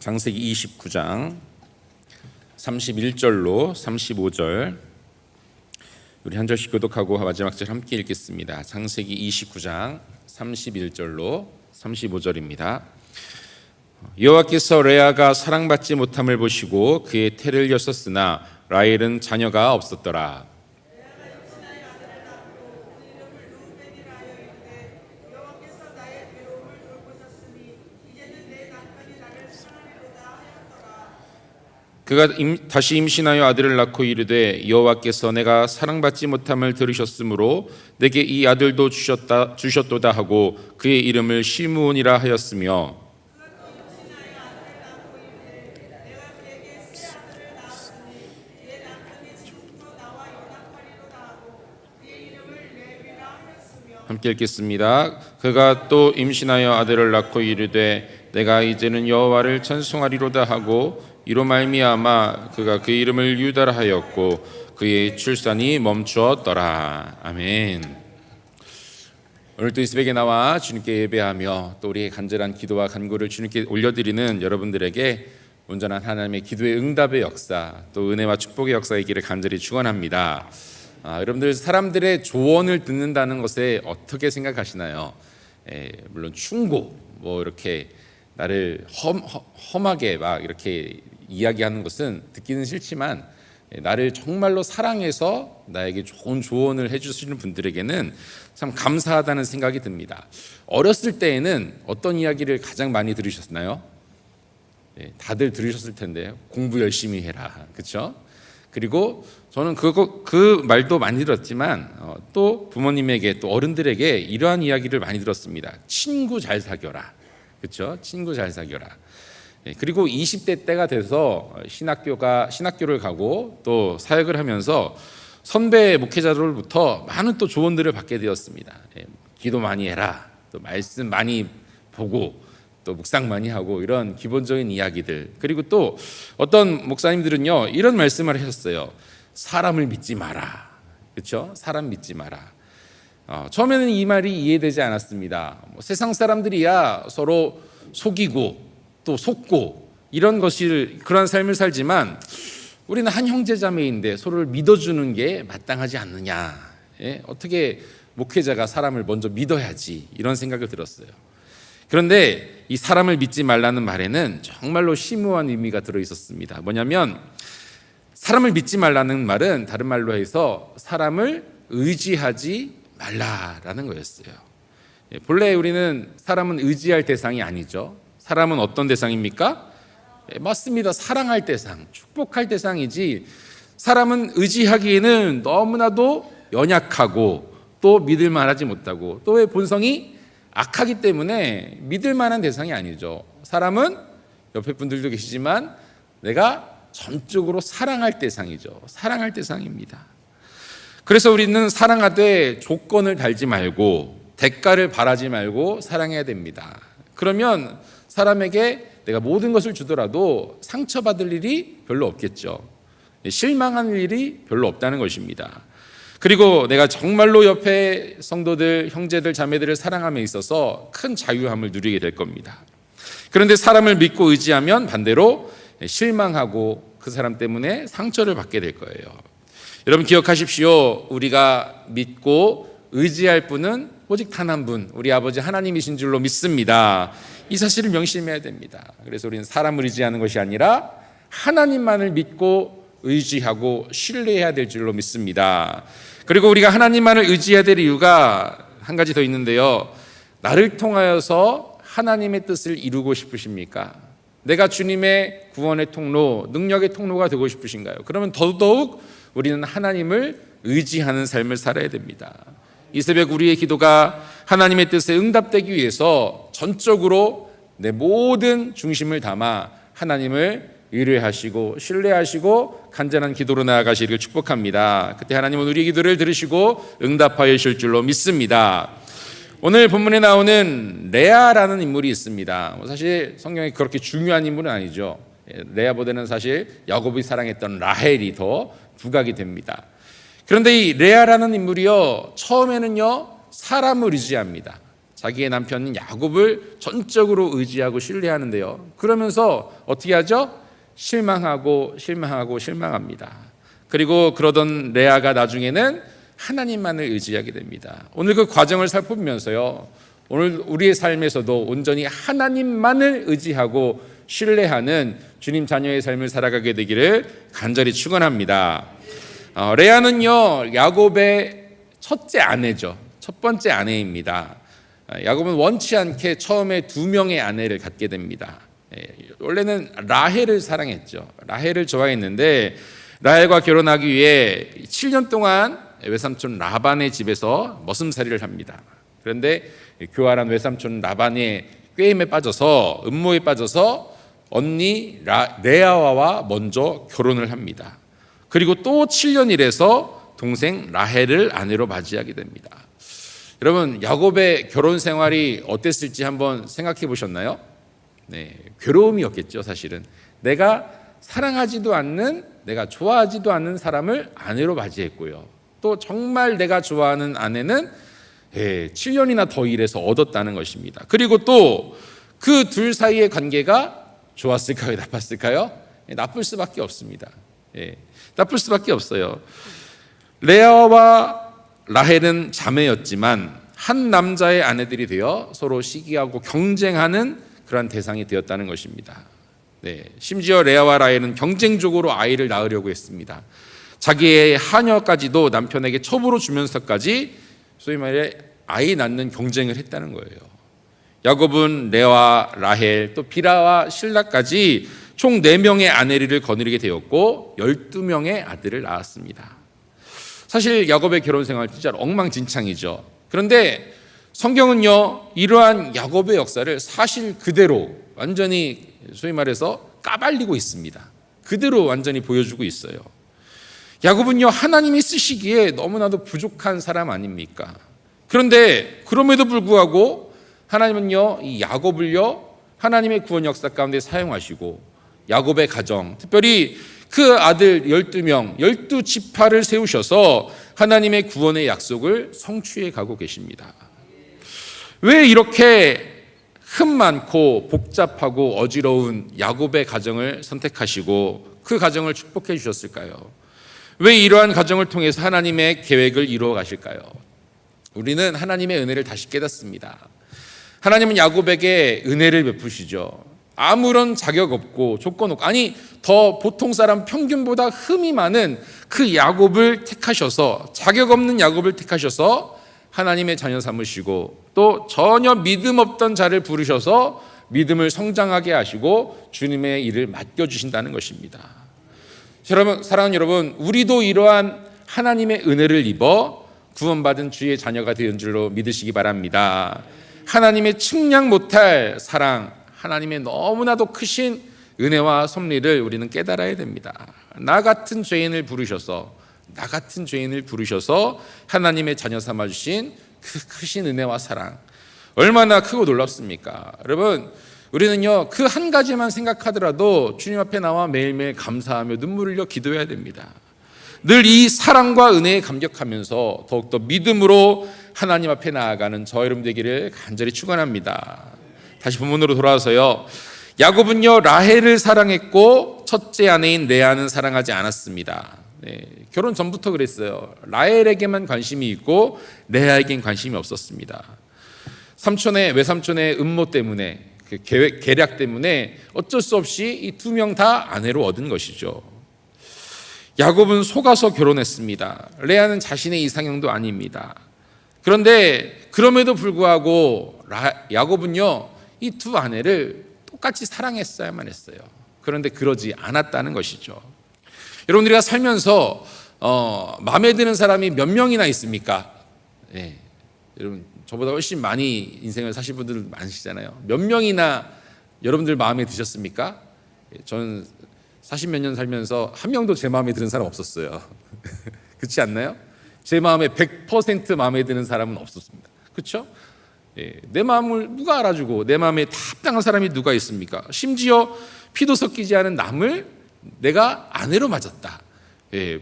창세기 29장 31절로 35절 우리 한 절씩 교독하고 마지막 절 함께 읽겠습니다. 창세기 29장 31절로 35절입니다. 여호와께서 레아가 사랑받지 못함을 보시고 그의 태를 여셨으나 라헬은 자녀가 없었더라. 그가 다시 임신하여 아들을 낳고 이르되 여호와께서 내가 사랑받지 못함을 들으셨으므로 내게 이 아들도 주셨도다 하고 그의 이름을 시므온이라 하였으며 함께 읽겠습니다. 그가 또 임신하여 아들을 낳고 이르되 내가 이제는 여호와를 찬송하리로다 하고 이로 말미암아 그가 그 이름을 유다라 하였고 그의 출산이 멈추었더라. 아멘. 오늘도 이 새벽에 나와 주님께 예배하며 또 우리의 간절한 기도와 간구를 주님께 올려드리는 여러분들에게 온전한 하나님의 기도의 응답의 역사 또 은혜와 축복의 역사의 길을 간절히 축원합니다. 여러분들 사람들의 조언을 듣는다는 것에 어떻게 생각하시나요? 물론 충고 이렇게 나를 험하게 막 이렇게 이야기하는 것은 듣기는 싫지만 나를 정말로 사랑해서 나에게 좋은 조언을 해주시는 분들에게는 참 감사하다는 생각이 듭니다. 어렸을 때에는 어떤 이야기를 가장 많이 들으셨나요? 다들 들으셨을 텐데 공부 열심히 해라, 그렇죠? 그리고 저는 그 말도 많이 들었지만 또 부모님에게 또 어른들에게 이러한 이야기를 많이 들었습니다. 친구 잘 사귀어라, 그렇죠? 친구 잘 사귀어라. 그리고 20대 때가 돼서 신학교를 가고 또 사역을 하면서 선배 목회자들로부터 많은 또 조언들을 받게 되었습니다. 기도 많이 해라, 또 말씀 많이 보고 또 묵상 많이 하고 이런 기본적인 이야기들. 그리고 또 어떤 목사님들은요 이런 말씀을 하셨어요. 사람을 믿지 마라, 그렇죠? 사람 믿지 마라. 처음에는 이 말이 이해되지 않았습니다. 세상 사람들이야 서로 속이고 또 속고 이런 그런 삶을 살지만 우리는 한 형제자매인데 서로를 믿어주는 게 마땅하지 않느냐. 어떻게 목회자가 사람을 먼저 믿어야지 이런 생각을 들었어요. 그런데 이 사람을 믿지 말라는 말에는 정말로 심오한 의미가 들어있었습니다. 뭐냐면 사람을 믿지 말라는 말은 다른 말로 해서 사람을 의지하지 말라라는 거였어요. 본래 우리는 사람은 의지할 대상이 아니죠. 사람은 어떤 대상입니까? 맞습니다. 사랑할 대상, 축복할 대상이지 사람은 의지하기에는 너무나도 연약하고 또 믿을 만하지 못하고 또 왜 본성이 악하기 때문에 믿을 만한 대상이 아니죠. 사람은 옆에 분들도 계시지만 내가 전적으로 사랑할 대상이죠. 사랑할 대상입니다. 그래서 우리는 사랑하되 조건을 달지 말고 대가를 바라지 말고 사랑해야 됩니다. 그러면 사람에게 내가 모든 것을 주더라도 상처받을 일이 별로 없겠죠. 실망할 일이 별로 없다는 것입니다. 그리고 내가 정말로 옆에 성도들, 형제들, 자매들을 사랑함에 있어서 큰 자유함을 누리게 될 겁니다. 그런데 사람을 믿고 의지하면 반대로 실망하고 그 사람 때문에 상처를 받게 될 거예요. 여러분 기억하십시오. 우리가 믿고 의지할 분은 오직 단 한 분, 우리 아버지 하나님이신 줄로 믿습니다. 이 사실을 명심해야 됩니다. 그래서 우리는 사람을 의지하는 것이 아니라 하나님만을 믿고 의지하고 신뢰해야 될 줄로 믿습니다. 그리고 우리가 하나님만을 의지해야 될 이유가 한 가지 더 있는데요. 나를 통하여서 하나님의 뜻을 이루고 싶으십니까? 내가 주님의 구원의 통로, 능력의 통로가 되고 싶으신가요? 그러면 더더욱 우리는 하나님을 의지하는 삶을 살아야 됩니다. 이 새벽 우리의 기도가 하나님의 뜻에 응답되기 위해서 전적으로 내 모든 중심을 담아 하나님을 의뢰하시고 신뢰하시고 간절한 기도로 나아가시기를 축복합니다. 그때 하나님은 우리의 기도를 들으시고 응답하여 주실 줄로 믿습니다. 오늘 본문에 나오는 레아라는 인물이 있습니다. 사실 성경에 그렇게 중요한 인물은 아니죠. 레아보다는 사실 야곱이 사랑했던 라헬이 더 부각이 됩니다. 그런데 이 레아라는 인물이요 처음에는요 사람을 의지합니다. 자기의 남편 야곱을 전적으로 의지하고 신뢰하는데요. 그러면서 어떻게 하죠? 실망합니다. 그리고 그러던 레아가 나중에는 하나님만을 의지하게 됩니다. 오늘 그 과정을 살펴보면서요, 오늘 우리의 삶에서도 온전히 하나님만을 의지하고 신뢰하는 주님 자녀의 삶을 살아가게 되기를 간절히 축원합니다. 레아는요, 야곱의 첫째 아내죠. 첫 번째 아내입니다. 야곱은 원치 않게 처음에 2명의 아내를 갖게 됩니다. 원래는 라헬을 사랑했죠. 라헬을 좋아했는데 라헬과 결혼하기 위해 7년 동안 외삼촌 라반의 집에서 머슴살이를 합니다. 그런데 교활한 외삼촌 라반의 꾀임에 빠져서, 음모에 빠져서 언니 레아와 먼저 결혼을 합니다. 그리고 또 7년 일해서 동생 라헬을 아내로 맞이하게 됩니다. 여러분, 야곱의 결혼 생활이 어땠을지 한번 생각해 보셨나요? 네, 괴로움이었겠죠. 사실은 내가 사랑하지도 않는, 내가 좋아하지도 않는 사람을 아내로 맞이했고요, 또 정말 내가 좋아하는 아내는 7년이나 더 일해서 얻었다는 것입니다. 그리고 또 그 둘 사이의 관계가 좋았을까요? 나빴을까요? 나쁠 수밖에 없습니다. 나쁠 수밖에 없어요. 레아와 라헬은 자매였지만 한 남자의 아내들이 되어 서로 시기하고 경쟁하는 그러한 대상이 되었다는 것입니다. 심지어 레아와 라헬은 경쟁적으로 아이를 낳으려고 했습니다. 자기의 하녀까지도 남편에게 첩으로 주면서까지 소위 말해 아이 낳는 경쟁을 했다는 거예요. 야곱은 레아, 라헬, 또 비라와 실라까지 총 4명의 아내를 거느리게 되었고 12명의 아들을 낳았습니다. 사실 야곱의 결혼 생활 진짜 엉망진창이죠. 그런데 성경은요, 이러한 야곱의 역사를 사실 그대로 완전히 소위 말해서 까발리고 있습니다. 그대로 완전히 보여주고 있어요. 야곱은요, 하나님이 쓰시기에 너무나도 부족한 사람 아닙니까? 그런데 그럼에도 불구하고 하나님은요, 이 야곱을요, 하나님의 구원 역사 가운데 사용하시고 야곱의 가정, 특별히 그 아들 12명, 12지파를 세우셔서 하나님의 구원의 약속을 성취해 가고 계십니다. 왜 이렇게 흠 많고 복잡하고 어지러운 야곱의 가정을 선택하시고 그 가정을 축복해 주셨을까요? 왜 이러한 가정을 통해서 하나님의 계획을 이루어 가실까요? 우리는 하나님의 은혜를 다시 깨닫습니다. 하나님은 야곱에게 은혜를 베푸시죠. 아무런 자격 없고 조건 없고, 아니 더 보통 사람 평균보다 흠이 많은 그 야곱을 택하셔서, 자격 없는 야곱을 택하셔서 하나님의 자녀 삼으시고, 또 전혀 믿음 없던 자를 부르셔서 믿음을 성장하게 하시고 주님의 일을 맡겨주신다는 것입니다. 여러분, 사랑하는 여러분, 우리도 이러한 하나님의 은혜를 입어 구원받은 주의 자녀가 된 줄로 믿으시기 바랍니다. 하나님의 측량 못할 사랑, 하나님의 너무나도 크신 은혜와 섭리를 우리는 깨달아야 됩니다. 나 같은 죄인을 부르셔서 하나님의 자녀 삼아주신 그 크신 은혜와 사랑, 얼마나 크고 놀랍습니까? 여러분, 우리는요, 그 한 가지만 생각하더라도 주님 앞에 나와 매일매일 감사하며 눈물을 흘려 기도해야 됩니다. 늘 이 사랑과 은혜에 감격하면서 더욱더 믿음으로 하나님 앞에 나아가는 저 여러분 되기를 간절히 축원합니다. 다시 본문으로 돌아와서요, 야곱은요, 라헬을 사랑했고 첫째 아내인 레아는 사랑하지 않았습니다. 결혼 전부터 그랬어요. 라헬에게만 관심이 있고 레아에겐 관심이 없었습니다. 외삼촌의 음모 때문에, 그 계략 때문에 어쩔 수 없이 이 2명 다 아내로 얻은 것이죠. 야곱은 속아서 결혼했습니다. 레아는 자신의 이상형도 아닙니다. 그런데 그럼에도 불구하고 야곱은요, 이 2 아내를 똑같이 사랑했어야만 했어요. 그런데 그러지 않았다는 것이죠. 여러분, 우리가 살면서 마음에 드는 사람이 몇 명이나 있습니까? 여러분, 저보다 훨씬 많이 인생을 사실 분들 많으시잖아요. 몇 명이나 여러분들 마음에 드셨습니까? 저는 40몇 년 살면서 한 명도 제 마음에 드는 사람 없었어요. 그렇지 않나요? 제 마음에 100% 마음에 드는 사람은 없었습니다. 그렇죠? 내 마음을 누가 알아주고 내 마음에 다 합당한 사람이 누가 있습니까? 심지어 피도 섞이지 않은 남을 내가 아내로 맞았다.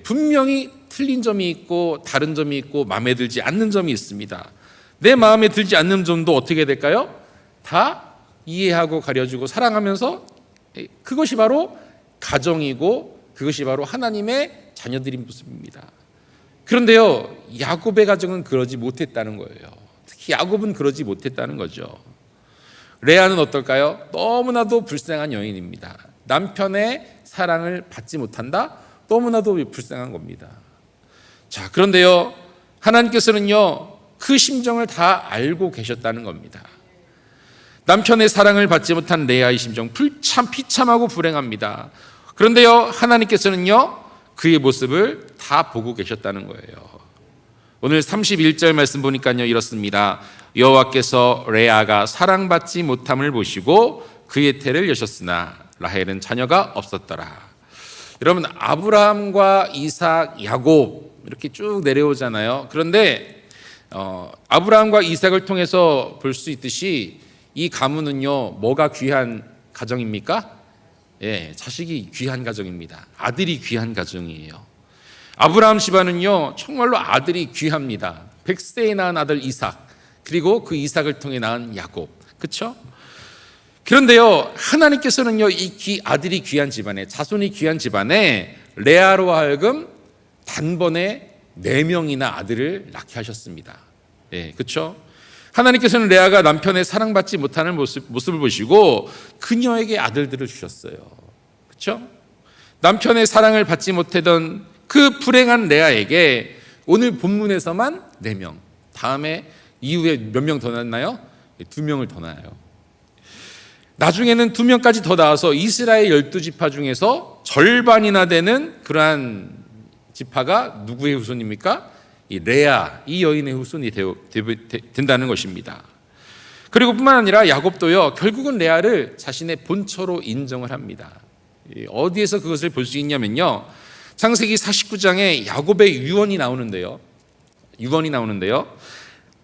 분명히 틀린 점이 있고 다른 점이 있고 마음에 들지 않는 점이 있습니다. 내 마음에 들지 않는 점도 어떻게 될까요? 다 이해하고 가려주고 사랑하면서, 그것이 바로 가정이고 그것이 바로 하나님의 자녀들인 모습입니다. 그런데요, 야곱의 가정은 그러지 못했다는 거예요. 특히 야곱은 그러지 못했다는 거죠. 레아는 어떨까요? 너무나도 불쌍한 여인입니다. 남편의 사랑을 받지 못한다? 너무나도 불쌍한 겁니다. 자, 그런데요, 하나님께서는요, 그 심정을 다 알고 계셨다는 겁니다. 남편의 사랑을 받지 못한 레아의 심정, 비참하고 불행합니다. 그런데요, 하나님께서는요, 그의 모습을 다 보고 계셨다는 거예요. 오늘 31절 말씀 보니까요, 이렇습니다. 여호와께서 레아가 사랑받지 못함을 보시고 그의 태를 여셨으나 라헬은 자녀가 없었더라. 여러분, 아브라함과 이삭, 야곱 이렇게 쭉 내려오잖아요. 그런데 아브라함과 이삭을 통해서 볼 수 있듯이 이 가문은요, 뭐가 귀한 가정입니까? 예, 자식이 귀한 가정입니다. 아들이 귀한 가정이에요. 아브라함 집안은요, 정말로 아들이 귀합니다. 100세에 낳은 아들 이삭, 그리고 그 이삭을 통해 낳은 야곱, 그렇죠? 그런데요, 하나님께서는요, 이 아들이 귀한 집안에, 자손이 귀한 집안에 레아로 하여금 단번에 4명이나 아들을 낳게 하셨습니다. 예, 그렇죠? 하나님께서는 레아가 남편의 사랑받지 못하는 모습을 보시고 그녀에게 아들들을 주셨어요. 그렇죠? 남편의 사랑을 받지 못하던 그 불행한 레아에게 오늘 본문에서만 4명, 다음에 이후에 몇 명 더 낳나요? 2명을 더 낳아요. 나중에는 2명까지 더 낳아서 이스라엘 12지파 중에서 절반이나 되는 그러한 지파가 누구의 후손입니까? 이 레아, 이 여인의 후손이 된다는 것입니다. 그리고 뿐만 아니라 야곱도요, 결국은 레아를 자신의 본처로 인정을 합니다. 어디에서 그것을 볼 수 있냐면요, 창세기 49장에 야곱의 유언이 나오는데요,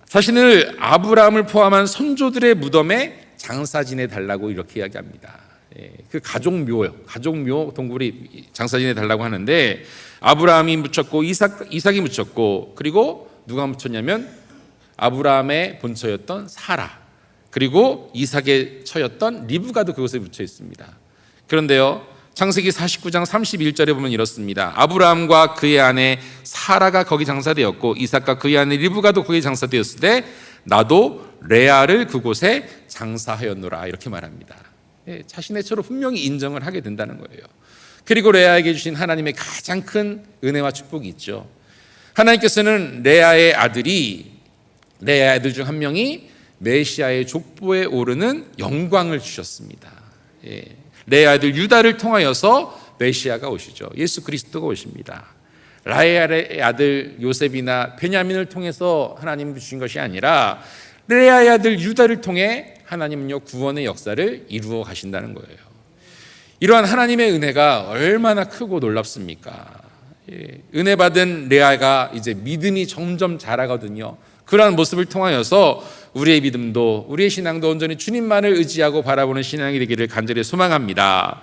자신을 아브라함을 포함한 선조들의 무덤에 장사 지내 달라고 이렇게 이야기합니다. 그 가족묘 동굴이 장사 지내 달라고 하는데, 아브라함이 묻혔고 이삭이 묻혔고, 그리고 누가 묻혔냐면 아브라함의 본처였던 사라, 그리고 이삭의 처였던 리브가도 그것에 묻혀 있습니다. 그런데요, 창세기 49장 31절에 보면 이렇습니다. 아브라함과 그의 아내 사라가 거기 장사되었고 이삭과 그의 아내 리브가도 거기 장사되었을 때 나도 레아를 그곳에 장사하였노라, 이렇게 말합니다. 자신의 처로 분명히 인정을 하게 된다는 거예요. 그리고 레아에게 주신 하나님의 가장 큰 은혜와 축복이 있죠. 하나님께서는 레아의 아들 중 한 명이 메시아의 족보에 오르는 영광을 주셨습니다. 레아의 아들 유다를 통하여서 메시아가 오시죠. 예수 그리스도가 오십니다. 라헬의 아들 요셉이나 베냐민을 통해서 하나님이 주신 것이 아니라 레아의 아들 유다를 통해 하나님은요, 구원의 역사를 이루어 가신다는 거예요. 이러한 하나님의 은혜가 얼마나 크고 놀랍습니까? 은혜 받은 레아가 이제 믿음이 점점 자라거든요. 그러한 모습을 통하여서 우리의 믿음도, 우리의 신앙도 온전히 주님만을 의지하고 바라보는 신앙이 되기를 간절히 소망합니다.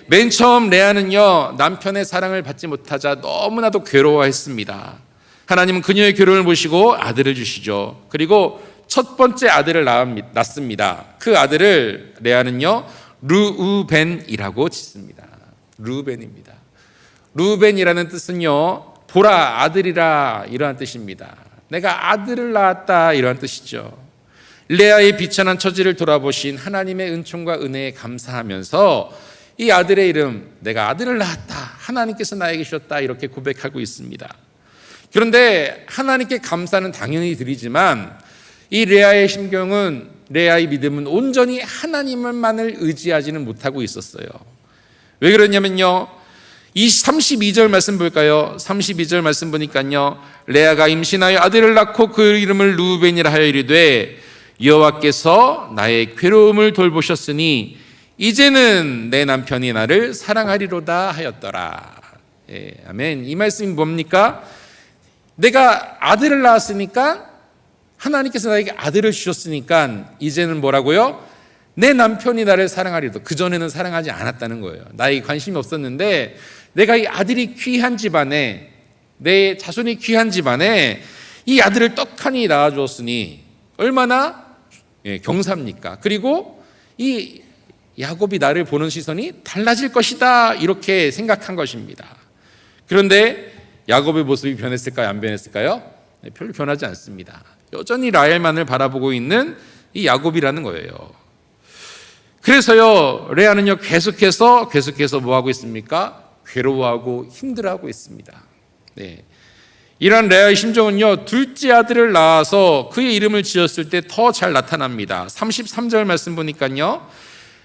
맨 처음 레아는요, 남편의 사랑을 받지 못하자 너무나도 괴로워했습니다. 하나님은 그녀의 괴로움을 보시고 아들을 주시죠. 그리고 첫 번째 아들을 낳습니다. 그 아들을 레아는요, 르우벤이라고 짓습니다. 르우벤입니다. 르우벤이라는 뜻은요, 보라, 아들이라, 이러한 뜻입니다. 내가 아들을 낳았다, 이러한 뜻이죠. 레아의 비천한 처지를 돌아보신 하나님의 은총과 은혜에 감사하면서 이 아들의 이름, 내가 아들을 낳았다, 하나님께서 나에게 주셨다, 이렇게 고백하고 있습니다. 그런데 하나님께 감사는 당연히 드리지만 이 레아의 심경은, 레아의 믿음은 온전히 하나님만을 의지하지는 못하고 있었어요. 왜 그러냐면요, 이 32절 말씀 볼까요? 32절 말씀 보니까요, 레아가 임신하여 아들을 낳고 그 이름을 르우벤이라 하여 이르되 여호와께서 나의 괴로움을 돌보셨으니 이제는 내 남편이 나를 사랑하리로다 하였더라. 아멘. 이 말씀이 뭡니까? 내가 아들을 낳았으니까, 하나님께서 나에게 아들을 주셨으니까 이제는 뭐라고요? 내 남편이 나를 사랑하리로다. 그전에는 사랑하지 않았다는 거예요. 나에게 관심이 없었는데 내가 이 아들이 귀한 집안에, 내 자손이 귀한 집안에 이 아들을 떡하니 낳아주었으니 얼마나 경사입니까? 그리고 이 야곱이 나를 보는 시선이 달라질 것이다 이렇게 생각한 것입니다. 그런데 야곱의 모습이 변했을까요? 안 변했을까요? 별로 변하지 않습니다. 여전히 라헬만을 바라보고 있는 이 야곱이라는 거예요. 그래서요, 레아는요 계속해서 뭐 하고 있습니까? 괴로워하고 힘들어하고 있습니다. 네. 이러한 레아의 심정은요, 둘째 아들을 낳아서 그의 이름을 지었을 때 더 잘 나타납니다. 33절 말씀 보니까요,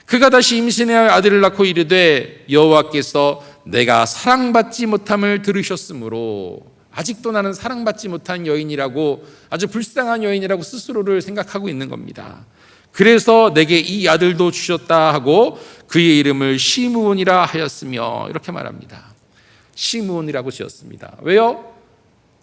그가 다시 임신하여 아들을 낳고 이르되 여호와께서 내가 사랑받지 못함을 들으셨으므로, 아직도 나는 사랑받지 못한 여인이라고, 아주 불쌍한 여인이라고 스스로를 생각하고 있는 겁니다. 그래서 내게 이 아들도 주셨다 하고 그의 이름을 시므온이라 하였으며, 이렇게 말합니다. 시므온이라고 지었습니다. 왜요?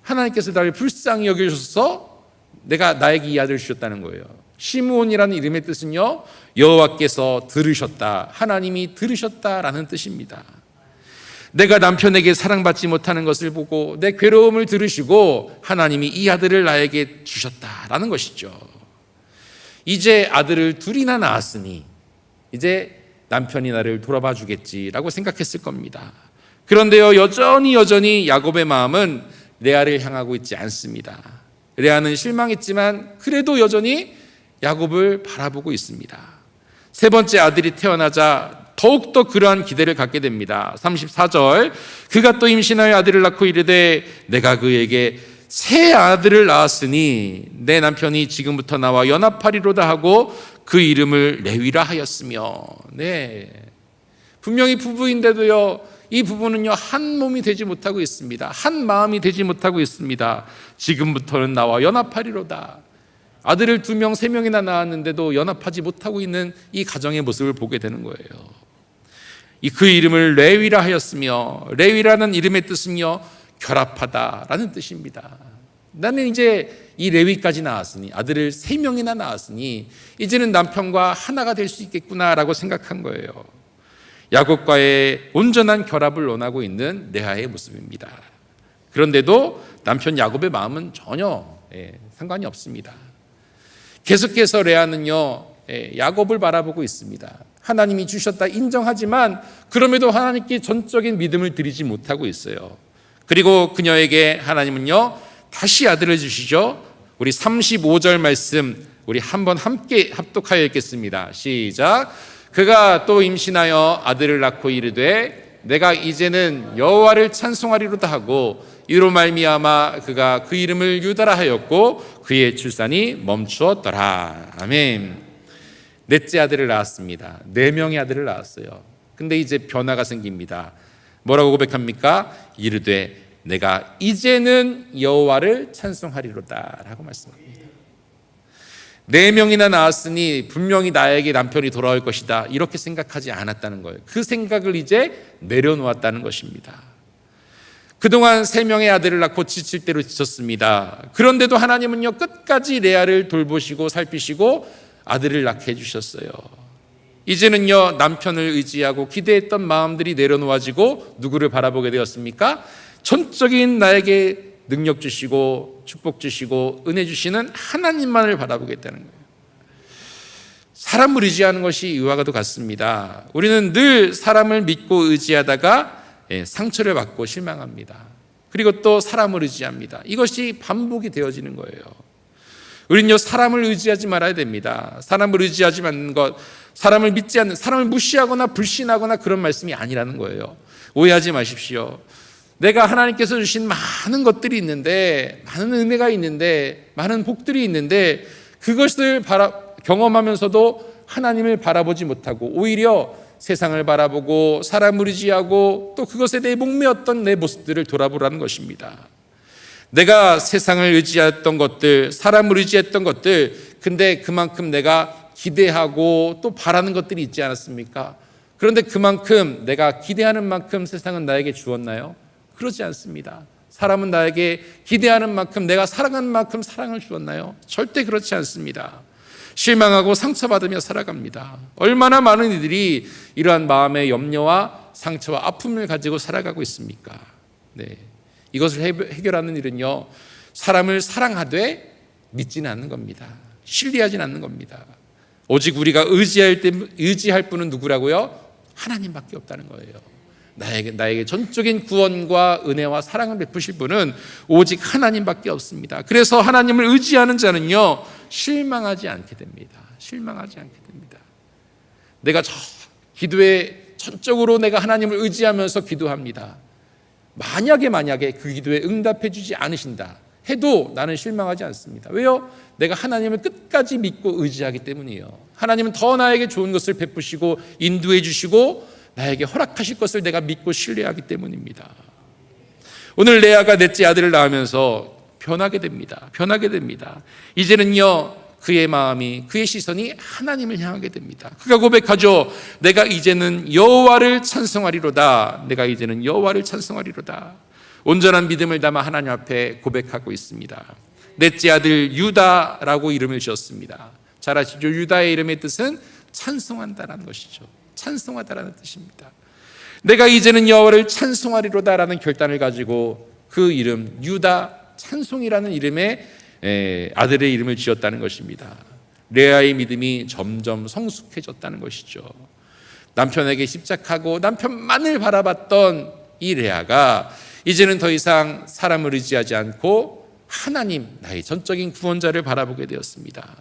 하나님께서 나를 불쌍히 여겨주셔서 나에게 이 아들을 주셨다는 거예요. 시므온이라는 이름의 뜻은요, 여호와께서 들으셨다, 하나님이 들으셨다라는 뜻입니다. 내가 남편에게 사랑받지 못하는 것을 보고 내 괴로움을 들으시고 하나님이 이 아들을 나에게 주셨다라는 것이죠. 이제 아들을 둘이나 낳았으니 이제 남편이 나를 돌아봐 주겠지라고 생각했을 겁니다. 그런데요, 여전히 야곱의 마음은 레아를 향하고 있지 않습니다. 레아는 실망했지만 그래도 여전히 야곱을 바라보고 있습니다. 세 번째 아들이 태어나자 더욱더 그러한 기대를 갖게 됩니다. 34절, 그가 또 임신하여 아들을 낳고 이르되 내가 그에게 새 아들을 낳았으니 내 남편이 지금부터 나와 연합하리로다 하고 그 이름을 레위라 하였으며. 네, 분명히 부부인데도요, 이 부부는요 한 몸이 되지 못하고 있습니다. 한 마음이 되지 못하고 있습니다. 지금부터는 나와 연합하리로다. 아들을 2명, 3명이나 낳았는데도 연합하지 못하고 있는 이 가정의 모습을 보게 되는 거예요. 그 이름을 레위라 하였으며, 레위라는 이름의 뜻은요 결합하다라는 뜻입니다. 나는 이제 이 레위까지 낳았으니, 아들을 3명이나 낳았으니 이제는 남편과 하나가 될 수 있겠구나라고 생각한 거예요. 야곱과의 온전한 결합을 원하고 있는 레아의 모습입니다. 그런데도 남편 야곱의 마음은 전혀 상관이 없습니다. 계속해서 레아는요 야곱을 바라보고 있습니다. 하나님이 주셨다 인정하지만 그럼에도 하나님께 전적인 믿음을 드리지 못하고 있어요. 그리고 그녀에게 하나님은요 다시 아들을 주시죠. 우리 35절 말씀 우리 한번 함께 합독하여 읽겠습니다. 시작. 그가 또 임신하여 아들을 낳고 이르되 내가 이제는 여호와를 찬송하리로다 하고 이로 말미암아 그가 그 이름을 유다라 하였고 그의 출산이 멈추었더라. 아멘. 넷째 아들을 낳았습니다. 4명의 아들을 낳았어요. 근데 이제 변화가 생깁니다. 뭐라고 고백합니까? 이르되 내가 이제는 여호와를 찬송하리로다 라고 말씀합니다. 4명이나 낳았으니 분명히 나에게 남편이 돌아올 것이다 이렇게 생각하지 않았다는 거예요. 그 생각을 이제 내려놓았다는 것입니다. 그동안 3명의 아들을 낳고 지칠 대로 지쳤습니다. 그런데도 하나님은요 끝까지 레아를 돌보시고 살피시고 아들을 낳게 해주셨어요. 이제는요 남편을 의지하고 기대했던 마음들이 내려놓아지고 누구를 바라보게 되었습니까? 전적인 나에게 능력 주시고 축복 주시고 은혜 주시는 하나님만을 바라보겠다는 거예요. 사람을 의지하는 것이 이와 같습니다. 우리는 늘 사람을 믿고 의지하다가 상처를 받고 실망합니다. 그리고 또 사람을 의지합니다. 이것이 반복이 되어지는 거예요. 우리는요 사람을 의지하지 말아야 됩니다. 사람을 의지하지 않는 것, 사람을 믿지 않는, 사람을 무시하거나 불신하거나 그런 말씀이 아니라는 거예요. 오해하지 마십시오. 내가 하나님께서 주신 많은 것들이 있는데, 많은 은혜가 있는데, 많은 복들이 있는데 그것을 경험하면서도 하나님을 바라보지 못하고 오히려 세상을 바라보고 사람을 의지하고 또 그것에 대해 목매었던 내 모습들을 돌아보라는 것입니다. 내가 세상을 의지했던 것들, 사람을 의지했던 것들, 근데 그만큼 내가 기대하고 또 바라는 것들이 있지 않았습니까? 그런데 그만큼 내가 기대하는 만큼 세상은 나에게 주었나요? 그렇지 않습니다. 사람은 나에게 기대하는 만큼, 내가 사랑하는 만큼 사랑을 주었나요? 절대 그렇지 않습니다. 실망하고 상처받으며 살아갑니다. 얼마나 많은 이들이 이러한 마음의 염려와 상처와 아픔을 가지고 살아가고 있습니까? 네. 이것을 해결하는 일은요 사람을 사랑하되 믿지는 않는 겁니다. 신뢰하진 않는 겁니다. 오직 우리가 의지할 분은 누구라고요? 하나님밖에 없다는 거예요. 나에게 전적인 구원과 은혜와 사랑을 베푸실 분은 오직 하나님밖에 없습니다. 그래서 하나님을 의지하는 자는요, 실망하지 않게 됩니다. 실망하지 않게 됩니다. 내가 기도에 전적으로 내가 하나님을 의지하면서 기도합니다. 만약에 그 기도에 응답해 주지 않으신다 해도 나는 실망하지 않습니다. 왜요? 내가 하나님을 끝까지 믿고 의지하기 때문이에요. 하나님은 더 나에게 좋은 것을 베푸시고 인도해 주시고 나에게 허락하실 것을 내가 믿고 신뢰하기 때문입니다. 오늘 레아가 넷째 아들을 낳으면서 변하게 됩니다. 이제는요, 그의 마음이, 그의 시선이 하나님을 향하게 됩니다. 그가 고백하죠. 내가 이제는 여호와를 찬송하리로다. 온전한 믿음을 담아 하나님 앞에 고백하고 있습니다. 넷째 아들 유다라고 이름을 지었습니다. 잘 아시죠? 유다의 이름의 뜻은 찬송한다라는 것이죠. 찬송하다라는 뜻입니다. 내가 이제는 여호와를 찬송하리로다라는 결단을 가지고 그 이름 유다 찬송이라는 이름의 아들의 이름을 지었다는 것입니다. 레아의 믿음이 점점 성숙해졌다는 것이죠. 남편에게 집착하고 남편만을 바라봤던 이 레아가 이제는 더 이상 사람을 의지하지 않고 하나님, 나의 전적인 구원자를 바라보게 되었습니다.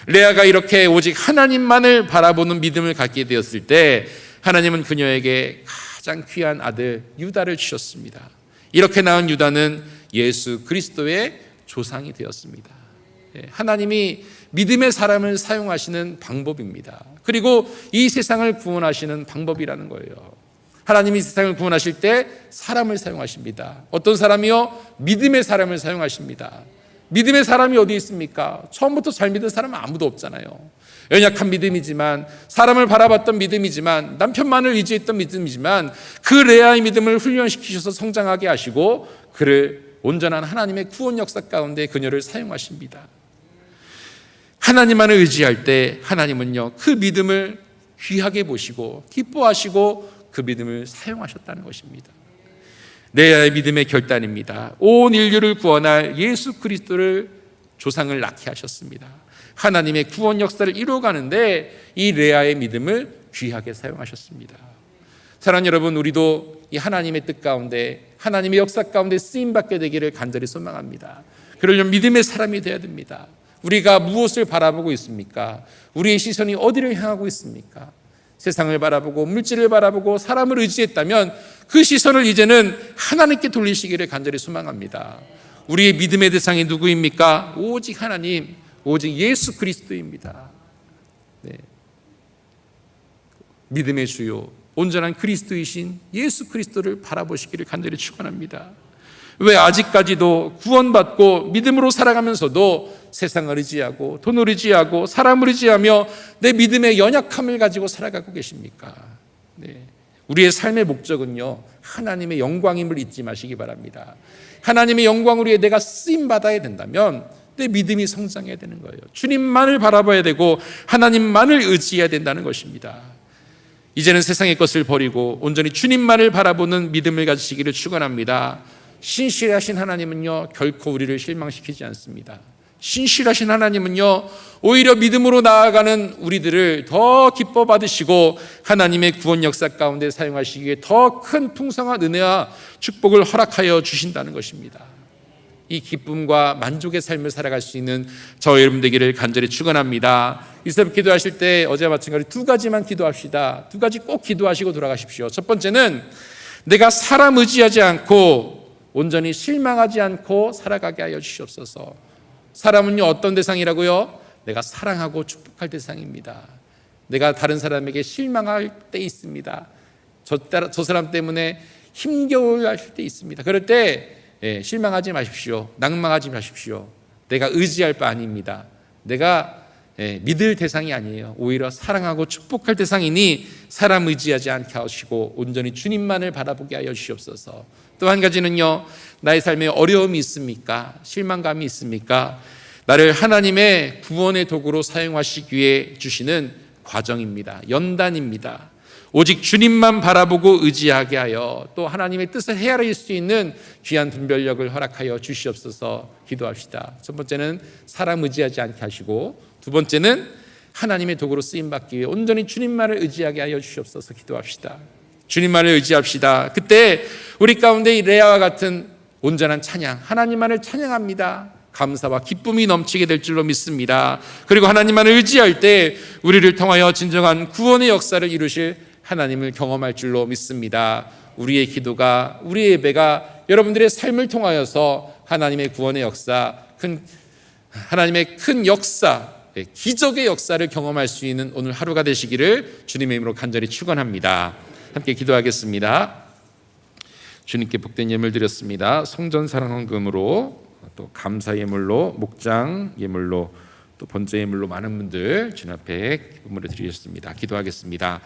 레아가 이렇게 오직 하나님만을 바라보는 믿음을 갖게 되었을 때 하나님은 그녀에게 가장 귀한 아들 유다를 주셨습니다. 이렇게 낳은 유다는 예수 그리스도의 조상이 되었습니다. 하나님이 믿음의 사람을 사용하시는 방법입니다. 그리고 이 세상을 구원하시는 방법이라는 거예요. 하나님이 세상을 구원하실 때 사람을 사용하십니다. 어떤 사람이요? 믿음의 사람을 사용하십니다. 믿음의 사람이 어디 있습니까? 처음부터 잘 믿은 사람은 아무도 없잖아요. 연약한 믿음이지만, 사람을 바라봤던 믿음이지만, 남편만을 의지했던 믿음이지만 그 레아의 믿음을 훈련시키셔서 성장하게 하시고 그를 온전한 하나님의 구원 역사 가운데 그녀를 사용하십니다. 하나님만을 의지할 때 하나님은요, 그 믿음을 귀하게 보시고 기뻐하시고 그 믿음을 사용하셨다는 것입니다. 레아의 믿음의 결단입니다. 온 인류를 구원할 예수 그리스도를 조상을 낳게 하셨습니다. 하나님의 구원 역사를 이루어가는데 이 레아의 믿음을 귀하게 사용하셨습니다. 사랑하는 여러분, 우리도 이 하나님의 뜻 가운데, 하나님의 역사 가운데 쓰임받게 되기를 간절히 소망합니다. 그러려면 믿음의 사람이 되어야 됩니다. 우리가 무엇을 바라보고 있습니까? 우리의 시선이 어디를 향하고 있습니까? 세상을 바라보고 물질을 바라보고 사람을 의지했다면 그 시선을 이제는 하나님께 돌리시기를 간절히 소망합니다. 우리의 믿음의 대상이 누구입니까? 오직 하나님, 오직 예수 그리스도입니다. 네. 믿음의 주요 온전한 그리스도이신 예수 그리스도를 바라보시기를 간절히 축원합니다. 왜 아직까지도 구원받고 믿음으로 살아가면서도 세상을 의지하고 돈을 의지하고 사람을 의지하며 내 믿음의 연약함을 가지고 살아가고 계십니까? 네. 우리의 삶의 목적은요, 하나님의 영광임을 잊지 마시기 바랍니다. 하나님의 영광을 위해 내가 쓰임받아야 된다면 내 믿음이 성장해야 되는 거예요. 주님만을 바라봐야 되고 하나님만을 의지해야 된다는 것입니다. 이제는 세상의 것을 버리고 온전히 주님만을 바라보는 믿음을 가지시기를 축원합니다. 신실하신 하나님은요, 결코 우리를 실망시키지 않습니다. 신실하신 하나님은요, 오히려 믿음으로 나아가는 우리들을 더 기뻐 받으시고 하나님의 구원 역사 가운데 사용하시기에 더 큰 풍성한 은혜와 축복을 허락하여 주신다는 것입니다. 이 기쁨과 만족의 삶을 살아갈 수 있는 저 여러분 되기를 간절히 축원합니다. 이 새벽 기도하실 때 어제와 마찬가지로 두 가지만 기도합시다. 두 가지 꼭 기도하시고 돌아가십시오. 첫 번째는 내가 사람 의지하지 않고 온전히 실망하지 않고 살아가게 하여 주시옵소서. 사람은요, 어떤 대상이라고요? 내가 사랑하고 축복할 대상입니다. 내가 다른 사람에게 실망할 때 있습니다. 저 사람 때문에 힘겨워할 때 있습니다. 그럴 때 실망하지 마십시오. 낭망하지 마십시오. 내가 의지할 바 아닙니다. 내가 믿을 대상이 아니에요. 오히려 사랑하고 축복할 대상이니 사람 의지하지 않게 하시고 온전히 주님만을 바라보게 하여 주시옵소서. 또 한 가지는요, 나의 삶에 어려움이 있습니까? 실망감이 있습니까? 나를 하나님의 구원의 도구로 사용하시기 위해 주시는 과정입니다. 연단입니다. 오직 주님만 바라보고 의지하게 하여 또 하나님의 뜻을 헤아릴 수 있는 귀한 분별력을 허락하여 주시옵소서. 기도합시다. 첫 번째는 사람 의지하지 않게 하시고, 두 번째는 하나님의 도구로 쓰임받기 위해 온전히 주님만을 의지하게 하여 주시옵소서. 기도합시다. 주님만을 의지합시다. 그때 우리 가운데 이 레아와 같은 온전한 찬양, 하나님만을 찬양합니다. 감사와 기쁨이 넘치게 될 줄로 믿습니다. 그리고 하나님만을 의지할 때 우리를 통하여 진정한 구원의 역사를 이루실 하나님을 경험할 줄로 믿습니다. 우리의 기도가, 우리의 예배가 여러분들의 삶을 통하여서 하나님의 구원의 역사, 하나님의 큰 역사, 기적의 역사를 경험할 수 있는 오늘 하루가 되시기를 주님의 이름으로 간절히 축원합니다. 함께 기도하겠습니다. 주님께 복된 예물 드렸습니다. 성전 사랑헌금으로, 또 감사 예물로, 목장 예물로, 또 번제 예물로 많은 분들 주님 앞에 기쁨으로 드리셨습니다. 기도하겠습니다.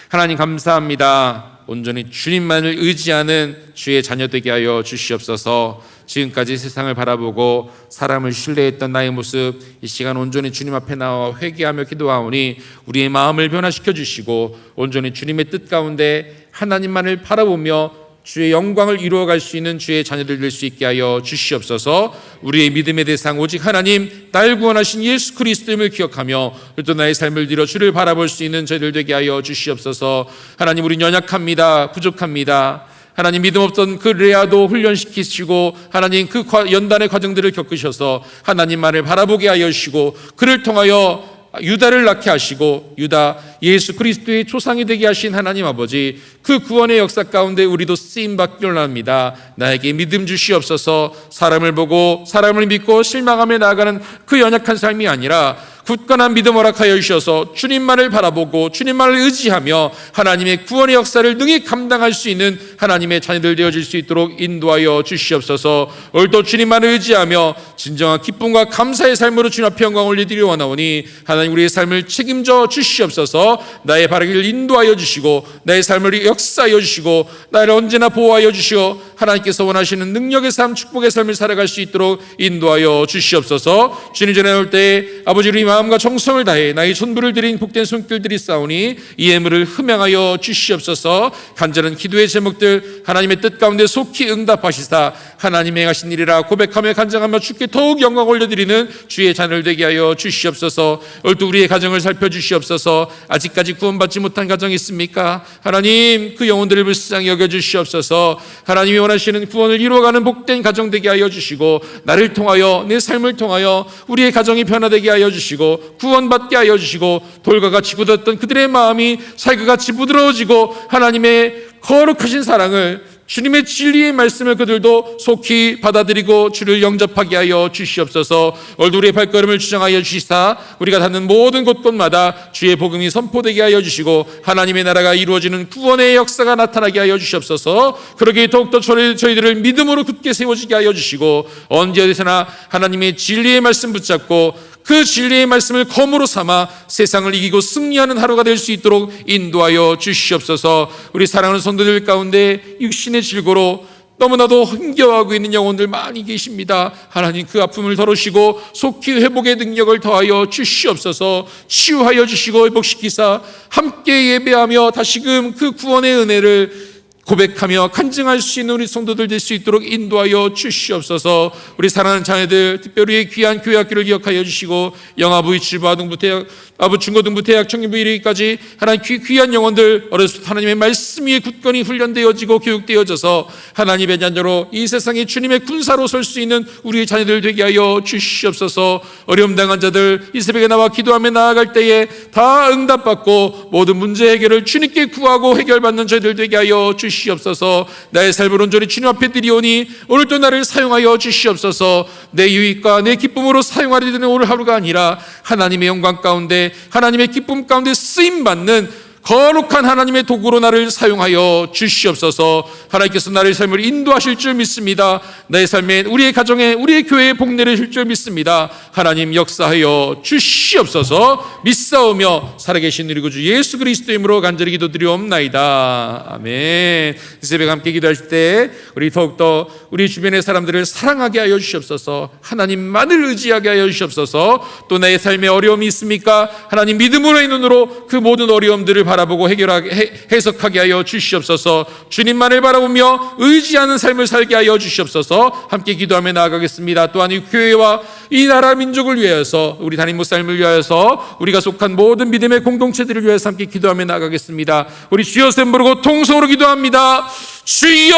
하나님 감사합니다. 온전히 주님만을 의지하는 주의 자녀 되게 하여 주시옵소서. 지금까지 세상을 바라보고 사람을 신뢰했던 나의 모습, 이 시간 온전히 주님 앞에 나와 회개하며 기도하오니 우리의 마음을 변화시켜 주시고 온전히 주님의 뜻 가운데 하나님만을 바라보며 주의 영광을 이루어갈 수 있는 주의 자녀들 될 수 있게 하여 주시옵소서. 우리의 믿음의 대상 오직 하나님, 날 구원하신 예수 그리스도임을 기억하며 또 나의 삶을 들여 주를 바라볼 수 있는 저희들 되게 하여 주시옵소서. 하나님, 우리 연약합니다. 부족합니다. 하나님, 믿음 없던 그 레아도 훈련시키시고 하나님 그 연단의 과정들을 겪으셔서 하나님만을 바라보게 하여 주시고 그를 통하여 유다를 낳게 하시고 유다 예수 그리스도의 조상이 되게 하신 하나님 아버지, 그 구원의 역사 가운데 우리도 쓰임받기 원합니다. 나에게 믿음 주시옵소서. 사람을 보고 사람을 믿고 실망하며 나아가는 그 연약한 삶이 아니라 굳건한 믿음 허락하여 주셔서 주님만을 바라보고 주님만을 의지하며 하나님의 구원의 역사를 능히 감당할 수 있는 하나님의 자녀들 되어질 수 있도록 인도하여 주시옵소서. 오늘도 주님만을 의지하며 진정한 기쁨과 감사의 삶으로 주님 앞에 영광 올리드리려 원하오니 하나님, 우리의 삶을 책임져 주시옵소서. 나의 바라기를 인도하여 주시고 나의 삶을 역사하여 주시고 나를 언제나 보호하여 주시어 하나님께서 원하시는 능력의 삶, 축복의 삶을 살아갈 수 있도록 인도하여 주시옵소서. 주님 전에 올 때 아버지, 우리 마음과 정성을 다해 나의 전부를 드린 복된 손길들이 싸우니 이 예물을 흠양하여 주시옵소서. 간절한 기도의 제목들 하나님의 뜻 가운데 속히 응답하시사 하나님의 행하신 일이라 고백하며 간증하며 주께 더욱 영광 올려드리는 주의 자녀를 되게 하여 주시옵소서. 오늘도 우리의 가정을 살펴주시옵소서. 아직까지 구원받지 못한 가정이 있습니까? 하나님, 그 영혼들을 불쌍히 여겨주시옵소서. 하나님이 원하시는 구원을 이루어가는 복된 가정 되게 하여 주시고 나를 통하여, 내 삶을 통하여 우리의 가정이 변화되게 하여 주시고 구원받게 하여 주시고 돌과 같이 굳었던 그들의 마음이 살그같이 부드러워지고 하나님의 거룩하신 사랑을, 주님의 진리의 말씀을 그들도 속히 받아들이고 주를 영접하게 하여 주시옵소서. 오늘도 우리의 발걸음을 주장하여 주시사 우리가 닿는 모든 곳곳마다 주의 복음이 선포되게 하여 주시고 하나님의 나라가 이루어지는 구원의 역사가 나타나게 하여 주시옵소서. 그러기에 더욱더 저희들을 믿음으로 굳게 세워지게 하여 주시고 언제 어디서나 하나님의 진리의 말씀 붙잡고 그 진리의 말씀을 검으로 삼아 세상을 이기고 승리하는 하루가 될 수 있도록 인도하여 주시옵소서. 우리 사랑하는 성도들 가운데 육신의 질고로 너무나도 힘겨워하고 있는 영혼들 많이 계십니다. 하나님, 그 아픔을 덜으시고 속히 회복의 능력을 더하여 주시옵소서. 치유하여 주시고 회복시키사 함께 예배하며 다시금 그 구원의 은혜를 고백하며 간증할 수 있는 우리 성도들 될 수 있도록 인도하여 주시옵소서. 우리 사랑하는 자녀들, 특별히 귀한 교회 학교를 기억하여 주시고 영아부, 유치부, 아동부, 대학, 아부, 중고등부, 대학, 청년부 이르기까지 하나님 귀한 영혼들 어려서부터 하나님의 말씀 위에 굳건히 훈련되어지고 교육되어져서 하나님의 자녀로 이 세상에 주님의 군사로 설 수 있는 우리의 자녀들 되게 하여 주시옵소서. 어려움 당한 자들 이 새벽에 나와 기도하며 나아갈 때에 다 응답받고 모든 문제 해결을 주님께 구하고 해결받는 저희들 되게 하여 주시옵소서. 나의 삶을 온전히 주님 앞에 드리오니 오늘도 나를 사용하여 주시옵소서. 내 유익과 내 기쁨으로 사용하려 드리는 오늘 하루가 아니라 하나님의 영광 가운데, 하나님의 기쁨 가운데 쓰임받는 거룩한 하나님의 도구로 나를 사용하여 주시옵소서. 하나님께서 나의 삶을 인도하실 줄 믿습니다. 나의 삶에, 우리의 가정에, 우리의 교회에 복내를 줄 줄 믿습니다. 하나님 역사하여 주시옵소서. 믿사오며 살아계신 우리 구주 예수 그리스도의 이름으로 간절히 기도드리옵나이다. 아멘. 이 새벽 함께 기도할 때 우리 더욱더 우리 주변의 사람들을 사랑하게 하여 주시옵소서. 하나님만을 의지하게 하여 주시옵소서. 또 나의 삶에 어려움이 있습니까? 하나님 믿음으로의 눈으로 그 모든 어려움들을 바라보고 해석하게 하여 주시옵소서. 주님만을 바라보며 의지하는 삶을 살게 하여 주시옵소서. 함께 기도하며 나아가겠습니다. 또한 이 교회와 이 나라 민족을 위하여서, 우리 담임 목사님을 위하여서, 우리가 속한 모든 믿음의 공동체들을 위해서 함께 기도하며 나아가겠습니다. 우리 주여 셈 부르고 통성으로 기도합니다. 주여!